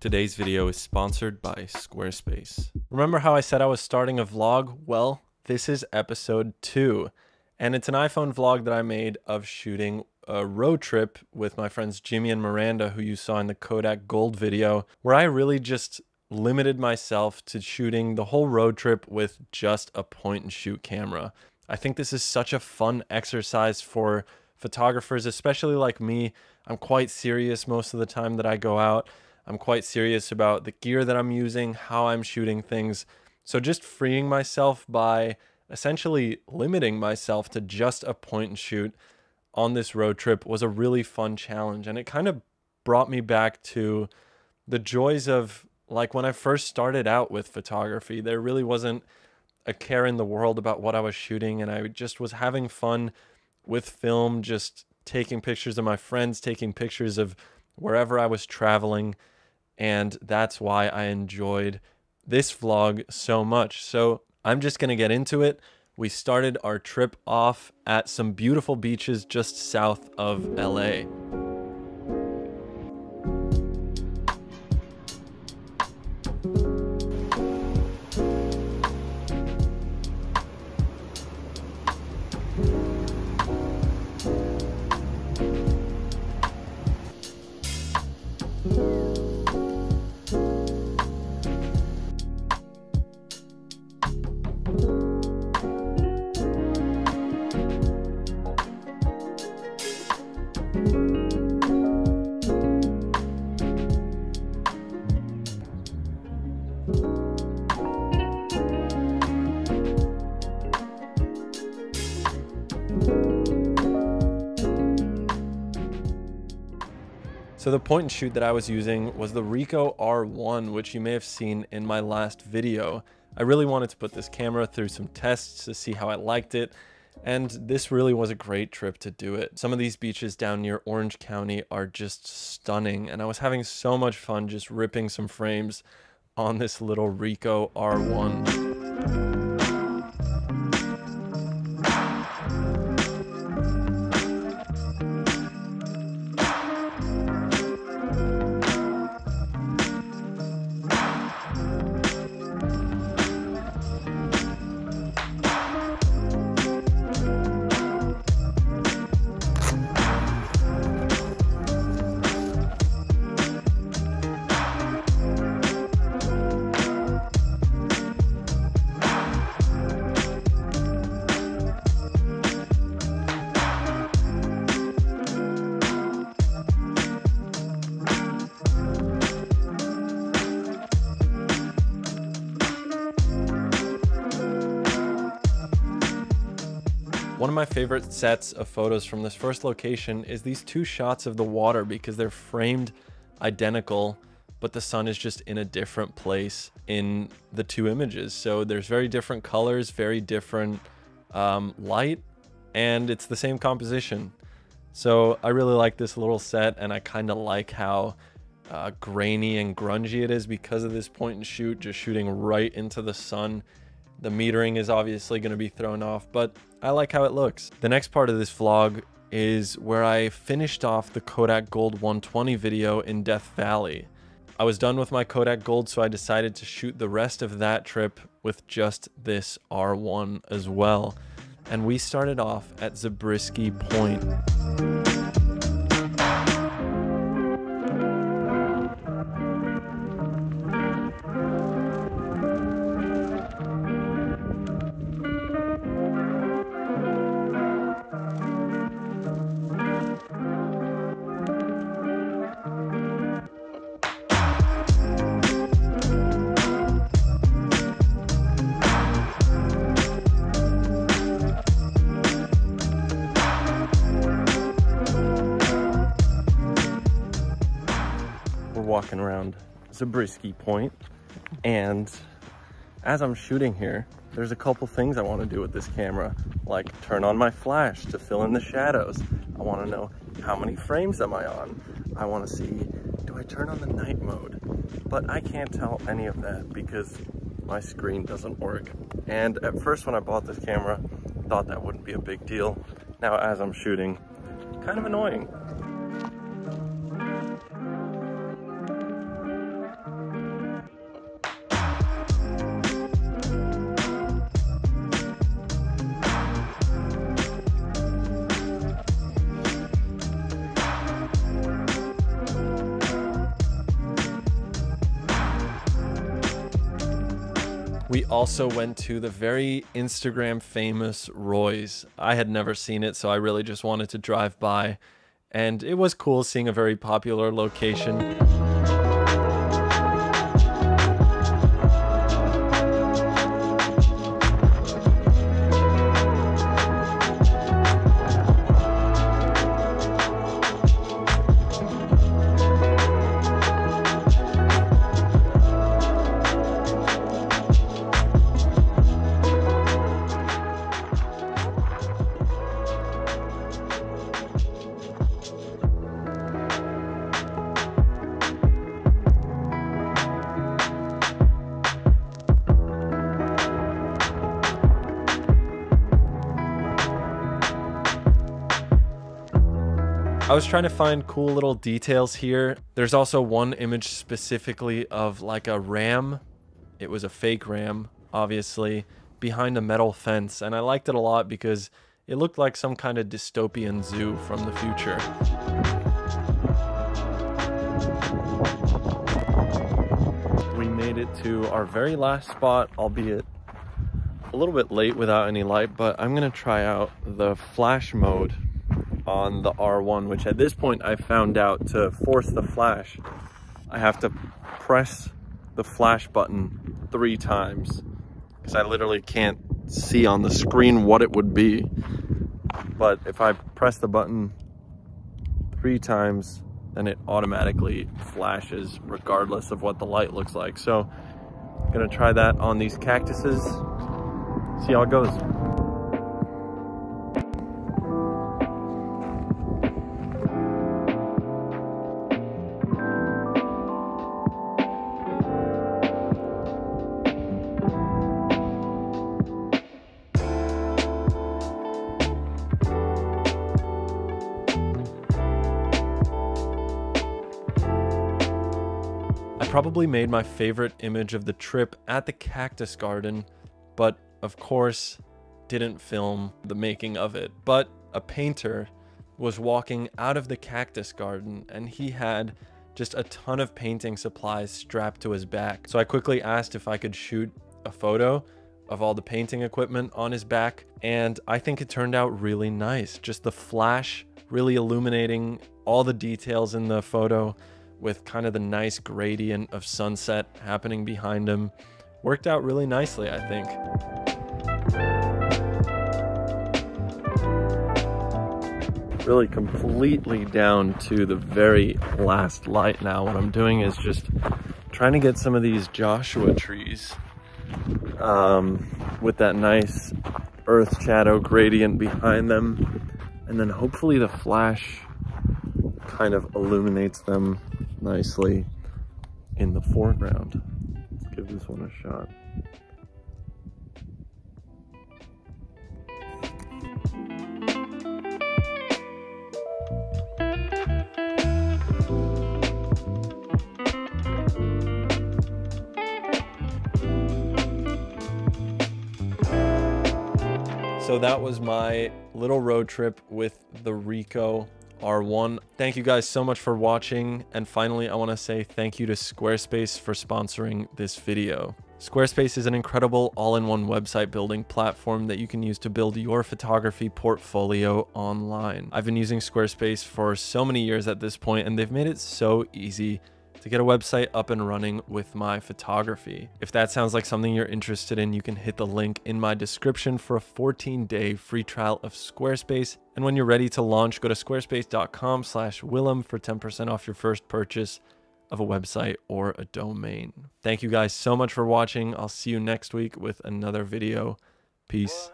Today's video is sponsored by Squarespace. Remember how I said I was starting a vlog? Well, this is episode 2, and it's an iPhone vlog that I made of shooting a road trip with my friends Jimmy and Miranda, who you saw in the Kodak Gold video, where I really just limited myself to shooting the whole road trip with just a point-and-shoot camera. I think this is such a fun exercise for photographers, especially like me. I'm quite serious most of the time that I go out. I'm quite serious about the gear that I'm using, how I'm shooting things. So just freeing myself by essentially limiting myself to just a point and shoot on this road trip was a really fun challenge. And it kind of brought me back to the joys of like when I first started out with photography. There really wasn't a care in the world about what I was shooting, and I just was having fun with film, just taking pictures of my friends, taking pictures of wherever I was traveling. And that's why I enjoyed this vlog so much. So I'm just going to get into it. We started our trip off at some beautiful beaches just south of LA. So the point and shoot that I was using was the Ricoh R1, which you may have seen in my last video. I really wanted to put this camera through some tests to see how I liked it, and this really was a great trip to do it. Some of these beaches down near Orange County are just stunning, and I was having so much fun just ripping some frames on this little Ricoh R1. One of my favorite sets of photos from this first location is these two shots of the water because they're framed identical, but the sun is just in a different place in the two images. So there's very different colors, very different light, and it's the same composition. So I really like this little set, and I kind of like how grainy and grungy it is because of this point and shoot, just shooting right into the sun. The metering is obviously going to be thrown off, but I like how it looks. The next part of this vlog is where I finished off the Kodak Gold 120 video in Death Valley. I was done with my Kodak Gold, so I decided to shoot the rest of that trip with just this R1 as well. And we started off at Zabriskie Point. Walking around Zabriskie Point, and as I'm shooting here, there's a couple things I want to do with this camera, like turn on my flash to fill in the shadows. I want to know how many frames am I on. I want to see, do I turn on the night mode? But I can't tell any of that because my screen doesn't work. And at first when I bought this camera, I thought that wouldn't be a big deal. Now as I'm shooting, kind of annoying. We also went to the very Instagram famous Roy's. I had never seen it, so I really just wanted to drive by, and it was cool seeing a very popular location. I was trying to find cool little details here. There's also one image specifically of like a ram. It was a fake ram, obviously, behind a metal fence. And I liked it a lot because it looked like some kind of dystopian zoo from the future. We made it to our very last spot, albeit a little bit late without any light, but I'm gonna try out the flash mode on the R1, which at this point I found out to force the flash, I have to press the flash button 3 times because I literally can't see on the screen what it would be. But if I press the button 3 times, then it automatically flashes regardless of what the light looks like. So I'm gonna try that on these cactuses, see how it goes. Probably made my favorite image of the trip at the cactus garden, but of course didn't film the making of it. But a painter was walking out of the cactus garden and he had just a ton of painting supplies strapped to his back. So I quickly asked if I could shoot a photo of all the painting equipment on his back, and I think it turned out really nice. Just the flash really illuminating all the details in the photo, with kind of the nice gradient of sunset happening behind him. Worked out really nicely, I think. Really completely down to the very last light now. What I'm doing is just trying to get some of these Joshua trees with that nice earth shadow gradient behind them. And then hopefully the flash kind of illuminates them nicely in the foreground. Let's give this one a shot. So that was my little road trip with the Ricoh R1. Thank you guys so much for watching, and finally I want to say thank you to Squarespace for sponsoring this video. Squarespace is an incredible all-in-one website building platform that you can use to build your photography portfolio online. I've been using Squarespace for so many years at this point, and they've made it so easy to get a website up and running with my photography. If that sounds like something you're interested in, you can hit the link in my description for a 14-day free trial of Squarespace. And when you're ready to launch, go to squarespace.com/Willem for 10% off your first purchase of a website or a domain. Thank you guys so much for watching. I'll see you next week with another video. Peace.